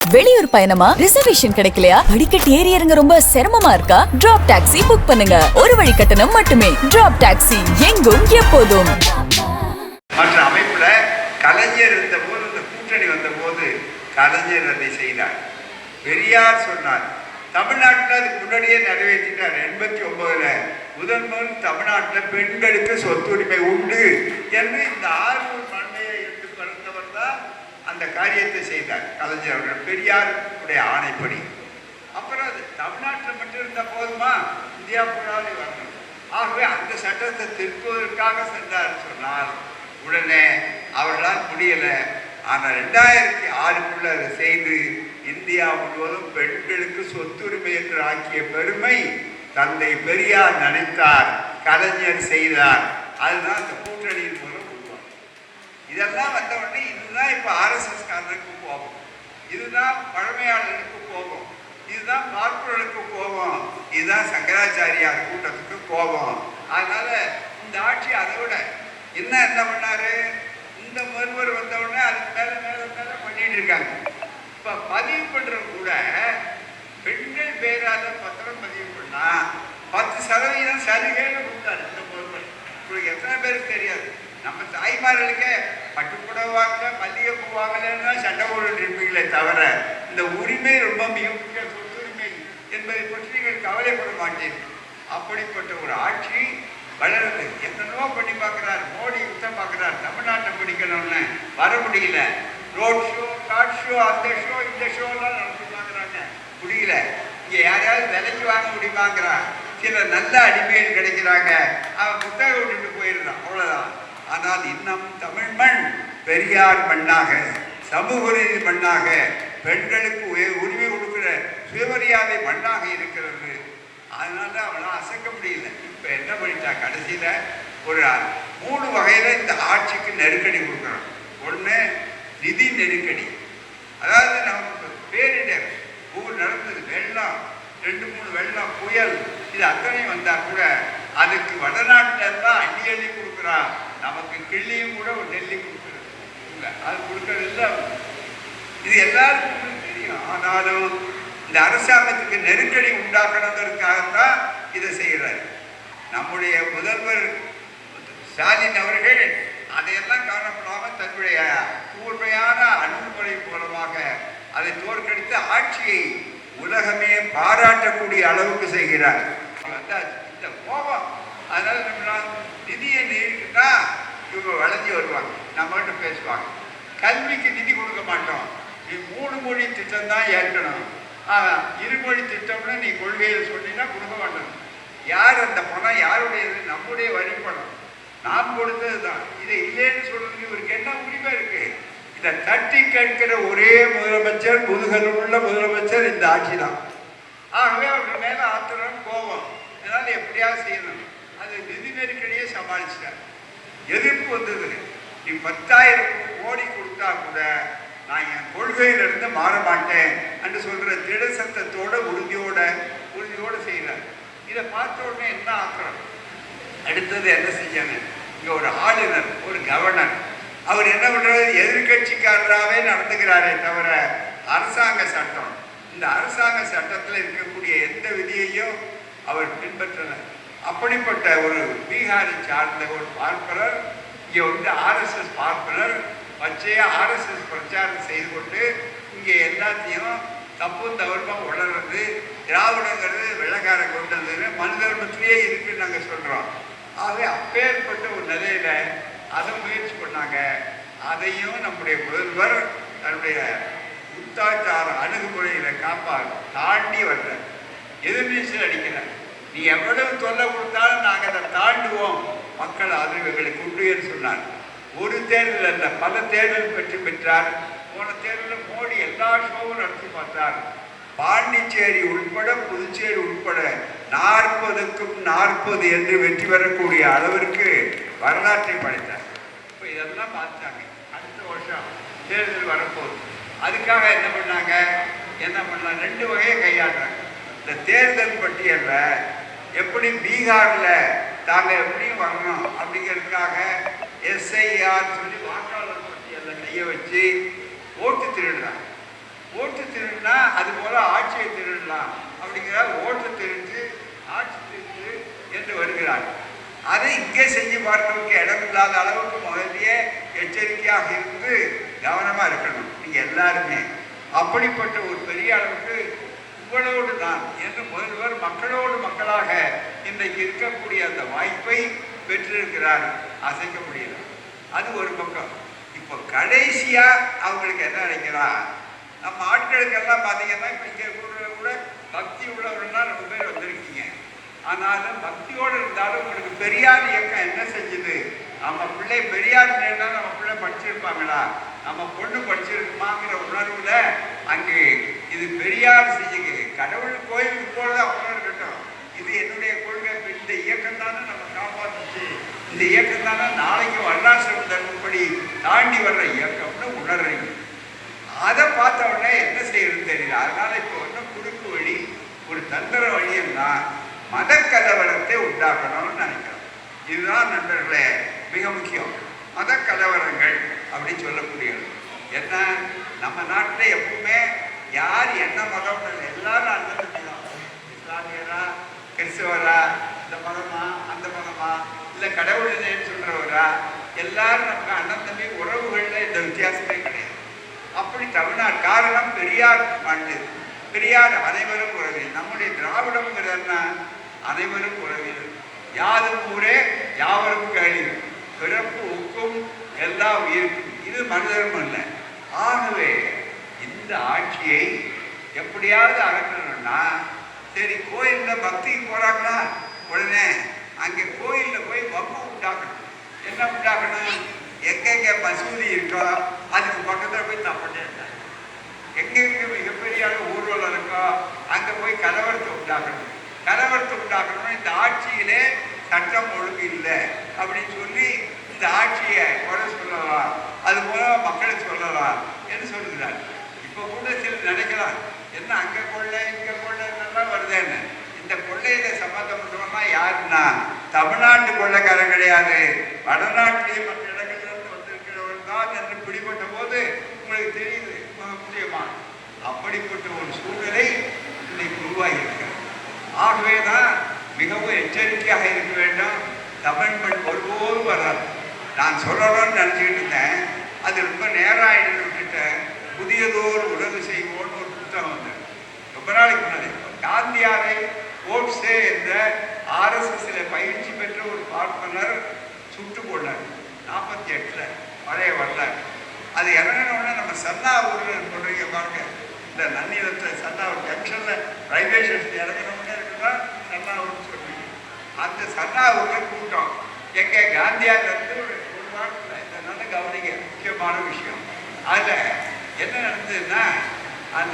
வெளியூர் பயணமா? ரிசர்வேஷன் கிடைக்கலையா? படிக்கட்டு ஏறி இறங்க ரொம்ப சிரமமா இருக்கா? டிராப் டாக்ஸி புக் பண்ணுங்க. ஒரு வழி கட்டணம் மட்டுமே. டிராப் டாக்ஸி, எங்கும் எப்போதும். மற்ற அமைப்புல கலைஞர் இருந்த போது, இந்த கூட்டணி வந்த போது கலைஞர் அதை செய்தார். பெரியார் சொன்னார். தமிழ்நாட்டில் அதுக்கு முன்னாடியே நிறைவேற்றிட்டார். 89ல் முதல் தமிழ்நாட்டில் பெண்களுக்கு சொத்துரிமை உண்டு என்று இந்த ஆர்வம் மண்ணையை எடுத்து பறந்தவர் தான் அந்த காரியத்தை செய்தார் கலைஞர் அவர்கள், பெரியாருடைய ஆணைப்படி. அப்புறம் அது தமிழ்நாட்டில் மட்டும் இருந்தால் போதுமா? இந்தியா பூராவே வரணும். ஆகவே அந்த சட்டத்தை திருத்துவதற்காக சென்றார் சொன்னால் உடனே அவர்களால் முடியலை. ஆனால் 2006க்குள்ள அதை செய்து இந்தியா முழுவதும் பெண்களுக்கு சொத்துரிமை என்று ஆக்கிய பெருமை தந்தை பெரியார் நினைத்தார், கலைஞர் செய்தார். அதுதான் இந்த கூட்டணியின் மூலம் உருவாகும். இதெல்லாம் வந்த உடனே இதுதான் இப்போ ஆர்எஸ்எஸ் காரனுக்கு போகும், இதுதான் பழமையாளர்களுக்கு போகும், இதுதான் பார்ப்பவர்களுக்கு போகும், இதுதான் சங்கராச்சாரியார் கூட்டத்துக்கு போகும். அதனால இந்த ஆட்சி அதை விட என்ன பண்ணாரு, இந்த மறுவர் வந்த உடனே அதுக்கு மேல மேல மேல பண்ணிட்டு இருக்காங்க. இப்ப பதிவு பண்றது கூட பெண்கள் பேரால பத்திரம் பதிவு பண்ணா 10% சலுகைன்னு கொடுத்தாரு இந்த மறுவர். உங்களுக்கு எத்தனை பேருக்கு தெரியாது? நம்ம தாய்மார்களுக்கே பட்டுப்புடவை வாங்கல, மல்லிகைப்பூ வாங்கலன்னு தான் சண்டை போட்டு இருப்பீங்களே தவிர இந்த உரிமை ரொம்ப மிக முக்கிய சொத்துரிமை என்பதை பற்றி நீங்கள் கவலைப்பட மாட்டீர்கள். அப்படிப்பட்ட ஒரு ஆட்சி வளருது. எத்தனோ பண்ணி பார்க்குறார் மோடி, யுத்தம் பார்க்குறார். தமிழ்நாட்டை பிடிக்கணும்னு வர முடியல. ரோட் ஷோ, காட் ஷோ, அந்த ஷோ, இந்த ஷோலாம் நடத்தி பார்க்குறாங்க, முடியல. இங்கே யாரையாவது விலைக்கு வாங்க முடியுமாங்கிறான். சில நல்ல அடிமைகள் கிடைக்கிறாங்க, அவன் புத்தகம் விட்டுட்டு போயிடுறான், அவ்வளோதான். ஆனால் இன்னும் தமிழ் மண் பெரியார் மண்ணாக, சமூக நீதி மண்ணாக, பெண்களுக்கு உரிமை கொடுக்குற சுயமரியாதை மண்ணாக இருக்கிறது. அதனால அவளால் அசைக்க முடியல. இப்போ என்ன பண்ணிட்டா, கடைசியில் ஒரு 3 வகையில் இந்த ஆட்சிக்கு நெருக்கடி கொடுக்குறோம். ஒன்று நிதி நெருக்கடி. அதாவது நமக்கு பேரிடர் ஊர் நடந்தது, வெள்ளம், 2-3 வெள்ளம், புயல், இது அத்தனை வந்தால் கூட அதுக்கு வடநாட்டில் தான் அள்ளி கொடுக்குறா. நமக்கு கிள்ளியும் கூட ஒரு நெல்லி கொடுக்குறது இல்லை, அது கொடுக்கறது இல்லை. இது எல்லாருக்கும் தெரியும். ஆனாலும் இந்த அரசாங்கத்துக்கு நெருக்கடி உண்டாக்கணுங்கிறதுக்காகத்தான் இதை செய்கிறார். நம்முடைய முதல்வர் ஸ்டாலின் அவர்கள் அதையெல்லாம் காணப்படாமல் தன்னுடைய கூர்மையான அணுகுமுறை மூலமாக அதை தோற்கடித்து ஆட்சியை உலகமே பாராட்டக்கூடிய அளவுக்கு செய்கிறார். இந்த கோபம், அதனால நம்ம நிதியை நீக்கிட்டா இவங்க வளைஞ்சி வருவாங்க, நம்மகிட்ட பேசுவாங்க. கல்விக்கு நிதி கொடுக்க மாட்டோம், நீ 3 மொழி திட்டம் தான் ஏற்கணும், இருமொழி திட்டம்னு நீ கொள்கையில் சொன்னீங்கன்னா கொடுக்க மாட்டோம். யார் அந்த பணம் யாருடையது? நம்முடைய வரிப்பணம், நாம் கொடுத்தது தான். இதை இல்லைன்னு சொல்றதுக்கு இவருக்கு என்ன உரிமை இருக்கு? இதை தட்டி கேட்கிற ஒரே முதலமைச்சர், முதுகலுள்ள முதலமைச்சர் இந்த ஆட்சி தான். ஆகவே அவர்கள் மேல ஆத்திரம், கோபம், இதனால எப்படியாவது செய்யணும். அது நிதி நெருக்கடியே சமாளிச்சிட்டார். எதிர்ப்பு வந்தது. நீ 10,000 கோடி கொடுத்தா கூட நான் என் கொள்கையிலிருந்து மாற மாட்டேன் என்று சொல்ற திட சத்தத்தோட உறுதியோட செய்யறார். இதை பார்த்த உடனே என்ன ஆக்குறோம்? அடுத்தது என்ன செஞ்சாங்க? இங்க ஒரு ஆளுநர், ஒரு கவர்னர், அவர் என்ன பண்றாரு? எதிர்கட்சிக்காரராகவே நடந்துக்கிறாரே தவிர அரசாங்க சட்டம், இந்த அரசாங்க சட்டத்தில் இருக்கக்கூடிய எந்த விதியையும் அவர் பின்பற்றல. அப்படிப்பட்ட ஒரு பீகாரை சார்ந்த ஒரு பார்ப்பனர் இங்கே வந்து ஆர்எஸ்எஸ் பார்ப்பனர் பச்சையா ஆர்எஸ்எஸ் பிரச்சாரம் செய்து கொண்டு இங்கே எல்லாத்தையும் தப்பும் தவறுமாக உணர்றது, திராவிடங்கிறது வெள்ளக்கார கொண்டு வந்ததுன்னு மனு தர்மத்திலேயே இருக்குன்னு நாங்கள் சொல்கிறோம். ஆகவே அப்பேற்பட்ட ஒரு நிலையில அதை முயற்சி பண்ணாங்க. அதையும் நம்முடைய முதல்வர் தன்னுடைய உத்தாச்சார அணுகுமுறையில தாண்டி வர்ற எதிர்நீச்சல் அடிக்கிறார். நீ எவ்வளவு தொல்லை கொடுத்தாலும் நாங்கள் அதை தாண்டுவோம், மக்கள் ஆதரவுகளை கொண்டு என்று சொன்னார். ஒரு தேர்தல் அல்ல, பல தேர்தல் பெற்றார். போன தேர்தலில் மோடி எல்லா ஷோவும் நடத்தி பார்த்தார். பாண்டிச்சேரி உட்பட புதுச்சேரி உட்பட 40க்கும் 40 என்று வெற்றி பெறக்கூடிய அளவிற்கு வரலாற்றை படைத்தார். இப்போ இதெல்லாம் பார்த்தாங்க. அடுத்த வருஷம் தேர்தல் வரப்போகுது. அதுக்காக என்ன பண்ணாங்க? 2 வகையை கையாளுறாங்க. இந்த தேர்தல் பட்டியலில் எப்படி பீகாரில் தாங்கள் எப்படியும் வரணும் அப்படிங்கிறதுக்காக எஸ்ஐஆர் சொல்லி வாக்காளர் பட்டியலில் கையை வச்சு ஓட்டு திருடுறாங்க. ஓட்டு திருடுனா அது போல ஆட்சியை திருடலாம் அப்படிங்கிறார். ஓட்டு திருட்டு ஆட்சி திருட்டு என்று வருகிறார். அதை இங்கே செஞ்சு பார்க்கறதுக்கு இடம் இல்லாத அளவுக்கு முதலியே எச்சரிக்கையாக இருந்து கவனமாக இருக்கணும் நீங்கள் எல்லாருமே. அப்படிப்பட்ட ஒரு பெரிய அளவுக்கு உங்களோடு நான் என்று முதல்வர் மக்களோடு மக்களாக இன்றைக்கு இருக்கக்கூடிய அந்த வாய்ப்பை பெற்றிருக்கிறார். அசைக்க முடியல. அது ஒரு பக்கம். இப்போ கடைசியாக அவங்களுக்கு என்ன நினைக்கிறான், நம்ம ஆட்களுக்கெல்லாம் பார்த்தீங்கன்னா இப்போ இங்கே கூட பக்தி உள்ளவர்கள்லாம் ரொம்ப பேர் வந்திருக்கீங்க. ஆனாலும் பக்தியோடு இருந்தாலும் உங்களுக்கு பெரியார் இயக்கம் என்ன செஞ்சது? நம்ம பிள்ளை பெரியார் இருந்தாலும் நம்ம பிள்ளை படிச்சிருப்பாங்களா, நம்ம பொண்ணு படிச்சிருக்குமாங்கிற உணர்வுல அங்கே இது பெரியார் செஞ்சுக்கு கடவுள் கோயிலுக்கு போலதான் உணர்கட்டும். இது என்னுடைய கொள்கை. இந்த இயக்கம் தானே நம்ம காப்பாற்றுச்சு. இந்த இயக்கம் தானே நாளைக்கு வர்ணாசிரம தர்மப்படி தாண்டி வர்ற இயக்கம்னு உணர்றீங்க. அதை பார்த்த உடனே என்ன செய்யறது தெரியல. அதனால இப்போ ஒன்றும் குறுக்கு வழி, ஒரு தந்திர வழியன்னா மத கலவரத்தை உண்டாக்கணும்னு நினைக்கிறோம். இதுதான் நண்பர்களே மிக முக்கியம். மத கலவரங்கள் அப்படின்னு சொல்லக்கூடியது என்ன, நம்ம நாட்டில் எப்பவுமே யார் என்ன மதம் எல்லாரும் அந்த தான். இஸ்லாமியரா, கிறிஸ்தவரா, இந்த மதமா அந்த மதமா, இல்லை கடவுள் இல்லைன்னு சொல்றவரா, எல்லாரும் நமக்கு அண்ணன் தம்பி உறவுகளில் இந்த வித்தியாசமே கிடையாது. அப்படி தமிழ்நாடு காரணம் பெரியார் மண்ணு. பெரியார் அனைவரும் உறவில். நம்முடைய திராவிடம்ங்கிறதுனா அனைவரும் உறவில். யாதும் ஊரே யாவரும் கேளீர், பிறப்பு ஒக்கும் எல்லா உயிருக்கும். இது மனிதரும் இல்லை. ஆகவே இந்த ஆட்சியை எப்படியாவது அகற்றணும்னா, சரி கோயிலில் பக்திக்கு போகிறாங்களா, உடனே அங்கே கோயிலில் போய் வம்பு உண்டாக்கணும். என்ன உண்டாக்கணும்? எங்கெங்கே மசூதி இருக்கோ அதுக்கு பக்கத்தில் போய் தப்பட்டே இருந்தாங்க. எங்கெங்கே மிகப்பெரிய ஊர்வலம் இருக்கோ அங்கே போய் கலவரத்தை உண்டாக்கணும். கலவரத்தை உண்டாக்கணும்னா இந்த ஆட்சியிலே சட்டம் ஒழுங்கு இல்லை அப்படின்னு சொல்லி இந்த ஆட்சியை குறை சொல்லலாம், அது போல மக்களை சொல்லலாம் என்று சொல்லுகிறார். இப்போ கூட சிலர் நினைக்கலாம், என்ன அங்கே கொள்ளை இங்கே கொள்ளைன்னெல்லாம் வருதேன்னு. இந்த கொள்ளையில சம்மந்தப்பட்டவன்னா யாருன்னா தமிழ்நாட்டு கொள்ளைக்காரன் கிடையாது, வடநாட்டிலேயே மற்ற இடங்களிலிருந்து வந்திருக்கிறவர்கள் தான் என்று பிடிபட்ட போது உங்களுக்கு தெரியுது முக்கியமா. அப்படிப்பட்ட ஒரு சூழ்நிலை இன்னைக்கு உருவாகியிருக்கிறது. ஆகவேதான் மிகவும் எச்சரிக்கையாக இருக்க வேண்டும். தமிழ் மண் ஒருபோதும் வராது. நான் சொல்லணும்னு நினச்சிக்கிட்டு இருந்தேன், அது ரொம்ப நேரம் ஆயிடுன்னு விட்டுட்டேன். புதியதோர் உலகு செய்வோன்னு ஒரு புத்தகம் வந்தது ரொம்ப நாளைக்கு முன்னாடி. காந்தியாரை கோட்ஸே என்ற RSSல பயிற்சி பெற்ற ஒரு பார்ப்பனர் சுட்டு கொண்டார் 48 பழைய வரலாறு. அது இறங்கினோடனே நம்ம சன்னாவூரில் சொல்றீங்க பாருங்க, இந்த நன்னிலத்தில் சன்னாவூர் ஜங்ஷனில் ரயில்வே ஸ்டேஷன் இறங்கினோடனே இருக்குன்னா சன்னாவூர்னு சொல்றீங்க. அந்த சன்னாவூரில் கூட்டம் எங்கே காந்தியாரிலிருந்து ஒரு வாரத்தில் இந்த நல்ல கவனிக்க முக்கியமான விஷயம். அதில் என்ன நடந்ததுன்னா,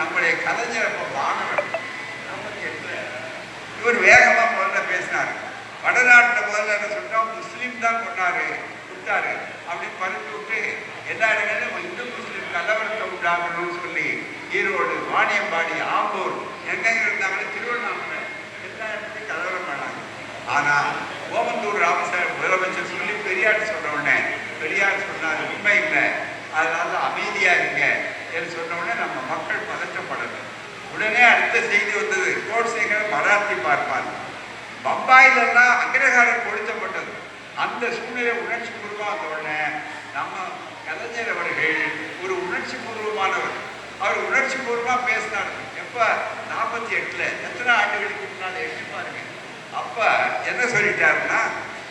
நம்முடைய கலைஞர் அப்போ வாங்கணும் 48 இவர் வேகமாக முதல்ல பேசினார். வடநாட்டில் முதல்ல என்ன சொல்லிட்டோம், முஸ்லீம் தான் கொடுத்தாரு அப்படின்னு பறித்து விட்டு எல்லா இடங்களிலும் இந்து முஸ்லீம் கலவரத்தை உண்டாகணும்னு சொல்லி ஈரோடு, வாணியம்பாடி, ஆம்பூர் எங்கெங்க இருந்தாங்களே, திருவண்ணாமலை எல்லா இடத்துலையும் கலவரம் பண்ணாங்க. ஆனால் ஓமந்தூர் ராமசாமி முதலமைச்சர் சொல்லி பெரியார் சொன்ன உடனே பெரியார் சொன்னார் உண்மை இல்லை, அதனால அமைதியாக இருங்க என்று சொன்ன உடனே நம்ம மக்கள் பதற்றப்படணும். உடனே அடுத்த செய்தி வந்தது, கோட்சேகர் மராத்தி பார்ப்பார். பம்பாயிலெல்லாம் அக்ரஹாரம் கொளுத்தப்பட்டது. அந்த சூழ்நிலை உணர்ச்சி பூர்வமாக உடனே நம்ம கலைஞர் அவர்கள் ஒரு உணர்ச்சி பூர்வமானவர். அவர் உணர்ச்சி பூர்வமாக பேசினார். எப்போ 48 எத்தனை ஆண்டுகளுக்கு முன்னால் எண்ணி பாருங்க. அப்போ என்ன சொல்லிட்டாருன்னா,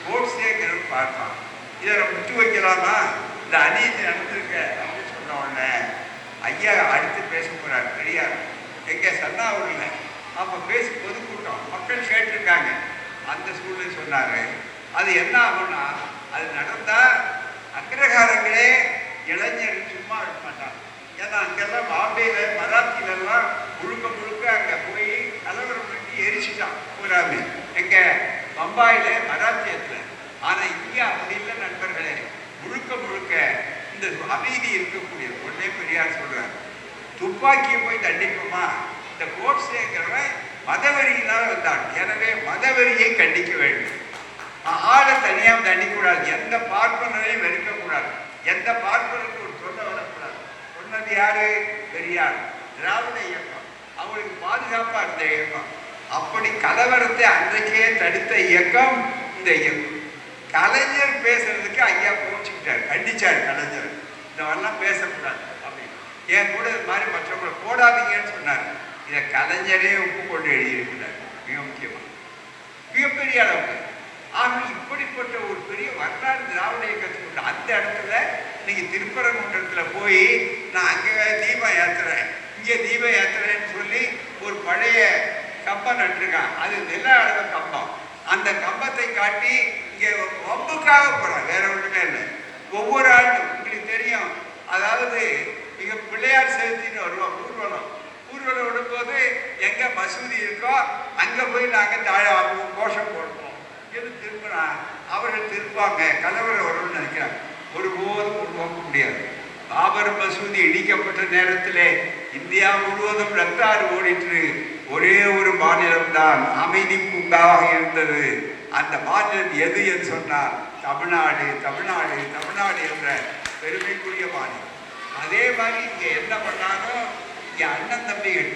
கோட்சேகர் பார்ப்பான், இதை விட்டு வைக்கலாமா, இந்த அநீதி நடந்திருக்க அப்படின்னு சொன்ன உடனே ஐயா அடுத்து பேச போகிறார் பெரியார். எங்கே சன்னாவூரில் அப்போ பேசி பொதுக்கூட்டம் மக்கள் கேட்டிருக்காங்க. அந்த சூழ்நிலை சொன்னார், அது என்ன ஆகும்னா, அது நடந்தால் அக்ரஹாரங்களே இளைஞர் சும்மா இருக்க மாட்டாங்க. ஏன்னா அங்கெல்லாம் பாம்பேயில் மராத்திலெல்லாம் முழுக்க அங்கே போய் கலவரம் பண்ணி எரிச்சிட்டான் பூராமே. எங்கே பம்பாயில் மராத்தியத்தில். ஆனால் இங்கே அப்படி இல்லை நண்பர்களே, முழுக்க இந்த அமைதி இருக்கக்கூடியது. உடனே பெரியார் சொல்றார், துப்பாக்கியை போய் தண்டிப்போமா, இந்த கோட்சேங்கிறவன் மதவெறியினால் வந்தான், எனவே மதவெறியை கண்டிக்க வேண்டும். ஆளை தனியாக தண்டிக்கூடாது, எந்த பார்ப்பனரையும் வெறுக்கக்கூடாது, எந்த பார்ப்பனருக்கு ஒரு சொல்ல வரக்கூடாது. சொன்னது யாரு? பெரியார். திராவிட இயக்கம் அவங்களுக்கு பாதுகாப்பா இருந்த இயக்கம். அப்படி கலவரத்தை அன்றைக்கே தடுத்த இயக்கம் இந்த இயக்கம். கலைஞர் பேசுறதுக்கு ஐயா கோச்சுக்கிட்டார், கண்டிச்சார். கலைஞர் இந்த மாதிரிலாம் பேசக்கூடாது அப்படின்னு, என் கூட இது மாதிரி மற்றவங்களை போடாதீங்கன்னு சொன்னார். இதை கலைஞரே ஒப்புக்கொண்டு எழுதியிருக்கிறார். மிக முக்கியமாக மிகப்பெரிய அளவுக்கு. ஆக இப்படிப்பட்ட ஒரு பெரிய வரலாறு திராவிட இயக்கத்துக்கு உண்டு. அந்த இடத்துல இன்னைக்கு திருப்பரங்குன்றத்தில் போய் நான் அங்கே தீபம் ஏற்றுறேன், இங்கே தீபம் ஏற்றுறேன்னு சொல்லி ஒரு பழைய கம்பம் நட்டுருக்கான். அது நில அளவு கம்பம். அந்த கம்பத்தை காட்டி இங்கே வம்புக்காக போகிறான், வேற ஒன்றுமே இல்லை. ஒவ்வொரு ஆண்டும் உங்களுக்கு தெரியும், அதாவது இங்க பிள்ளையார் சேர்த்தின்னு வருவோம் ஊர்வலம். ஊர்வலம் விடும்போது எங்க மசூதி இருக்கோ அங்க போய் நாங்கள் கோஷம் போடுவோம். எது திரும்பினா அவர்கள் திருப்பாங்க, கலவரம் வரும்னு நினைக்கிறாங்க. ஒருபோதும் உருவாக்க முடியாது. பாபர் மசூதி இடிக்கப்பட்ட நேரத்திலே இந்தியா முழுவதும் ரத்தாறு ஓடிற்று. ஒரே ஒரு மாநிலம்தான் அமைதி பூங்காவாக இருந்தது. அந்த மாநிலம் எது என்று சொன்னால் தமிழ்நாடு. தமிழ்நாடு தமிழ்நாடு என்ற பெருமைக்குரிய மாநிலம். அதே மாதிரி இங்கே என்ன பண்ணாலும் இங்கே அண்ணன் தம்பிகள்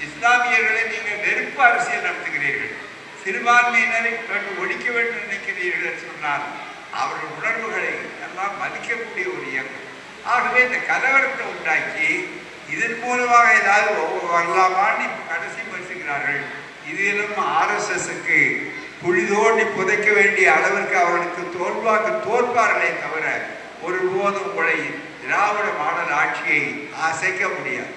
இஸ்லாமியர்களை நீங்கள் வெறுப்பு அரசியல் நடத்துகிறீர்கள், சிறுபான்மையினரை ஒழிக்க வேண்டும் நினைக்கிறீர்கள் சொன்னால் அவர்கள் உணர்வுகளை எல்லாம் மதிக்கக்கூடிய ஒரு இயக்கம். ஆகவே இந்த கலவரத்தை உண்டாக்கி இதன் மூலமாக ஏதாவது வரலாமான்னு இப்போ கடைசி பேசுகிறார்கள். இதிலும் RSSக்கு குழி தோண்டி புதைக்க வேண்டிய அளவிற்கு அவர்களுக்கு தோற்பார்களே தவிர ஒருபோதும் உங்களை திராவிட மாடல் ஆட்சியை அசைக்க முடியாது.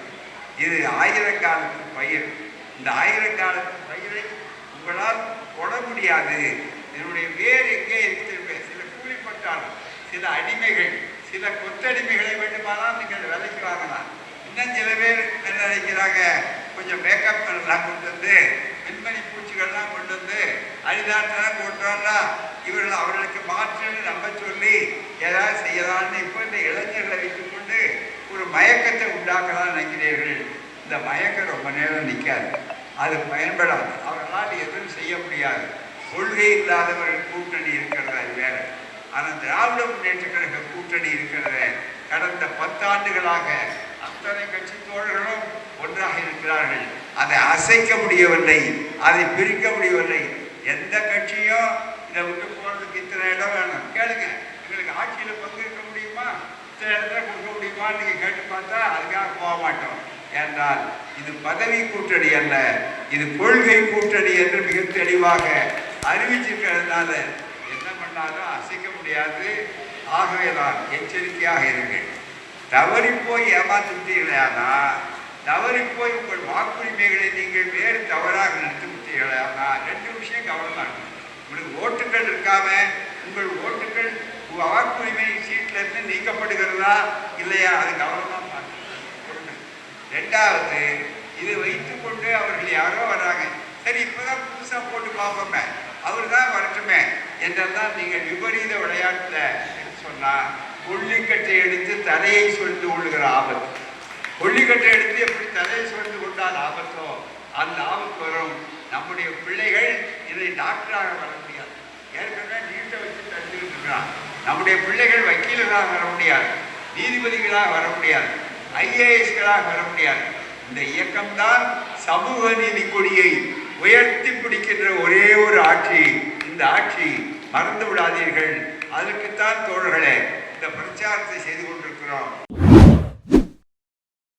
இது ஆயிரங்காலத்து பயிர். இந்த ஆயிரங்காலத்து பயிரை உங்களால் தொட முடியாது. இதனுடைய வேர் எங்கே இருக்கிறது? சில கூலிப்பட்டாளர், சில அடிமைகள், சில கொத்தடிமைகளை வேண்டுமானால் நீங்கள் விலைக்கு வாங்கலாம். இன்னும் சில பேர் என்ன நினைக்கிறாங்க, கொஞ்சம் மேக்கப் எல்லாம் கொண்டு வந்து மின்மணி பூச்சிகள்லாம் கொண்டு வந்து அரிதாட்டெல்லாம் கொண்டோம்னா இவர்கள் அவர்களுக்கு மாற்றுன்னு நம்ப சொல்லி ஏதாவது செய்யலாம்னு இப்போ இந்த இளைஞர்களை வைத்துக் கொண்டு ஒரு மயக்கத்தை உண்டாக்கலாம்னு நினைக்கிறீர்கள். இந்த மயக்கம் ரொம்ப நேரம் நிற்காது, அது பயன்படாது. அவர்களால் எதுவும் செய்ய முடியாது. கொள்கை இல்லாதவர்கள் கூட்டணி இருக்கிறது, அது வேற. ஆனால் திராவிட முன்னேற்ற கழக கூட்டணி இருக்கிறது. கடந்த 10 ஆண்டுகளாக அத்தனை கட்சி தோழர்களும் ஒன்றாக இருக்கிறார்கள். அதை அசைக்க முடியவில்லை, அதை பிரிக்க முடியவில்லை. எந்த கட்சியும் இதை விட்டு போறதுக்கு இத்தனை இடம் வேணும் கேளுங்க, எங்களுக்கு ஆட்சியில் பங்கு இருக்க முடியுமா, இத்தனை இடத்துல கொடுக்க முடியுமான்னு நீங்கள் கேட்டு பார்த்தா அதுக்காக போக மாட்டோம். என்றால் இது பதவி கூட்டணி அல்ல, இது கொள்கை கூட்டணி என்று மிக தெளிவாக அறிவிச்சிருக்கிறதுனால என்ன பண்ணாலும் அசைக்க முடியாது. ஆகவேதான் எச்சரிக்கையாக இருங்கள். தவறி போய் ஏமாற்றிவிட்டீர்களானா, தவறி போய் உங்கள் வாக்குரிமைகளை நீங்கள் வேறு தவறாக நடத்தி விட்டீர்களானா, 2 விஷயம் கவனமாக இருக்கும். உங்களுக்கு ஓட்டுகள் இருக்காம உங்கள் ஓட்டுகள் வாக்குரிமை சீட்டில் இருந்து நீக்கப்படுகிறதா இல்லையா, அது கவனமாக பார்க்கணும். 2வது, இதை வைத்துக்கொண்டு அவர்கள் யாரோ வராங்க, சரி இப்போதான் புதுசாக போட்டு பார்ப்போமே, அவர் தான் வரட்டுமே என்றெல்லாம் நீங்கள் விபரீத விளையாட்டில் சொன்னால் கொல்லிக்கட்டை எடுத்து தலையை சொல்லிட்டு கொள்ளுகிற ஆபத்து. கொல்லிக்கட்டை எடுத்து எப்படி தலையை சொல்லிட்டு கொண்டால் ஆபத்தோ அந்த ஆபத்து வரும். நம்முடைய பிள்ளைகள் இதை டாக்டராக வர முடியாது. ஏற்கனவே நீட்டை வச்சு தடுத்துக்கிட்டு இருக்கிறான். நம்முடைய பிள்ளைகள் வக்கீல்களாக வர முடியாது, நீதிபதிகளாக வர முடியாது, IASகளாக வர முடியாது. இந்த இயக்கம்தான் சமூக நீதி கொடியை உயர்த்தி பிடிக்கின்ற ஒரே ஒரு ஆட்சி. இந்த ஆட்சி மறந்து விடாதீர்கள். அதற்குத்தான் தோழர்களே இந்த பிரச்சாரத்தை செய்து கொண்டிருக்கிறோம்.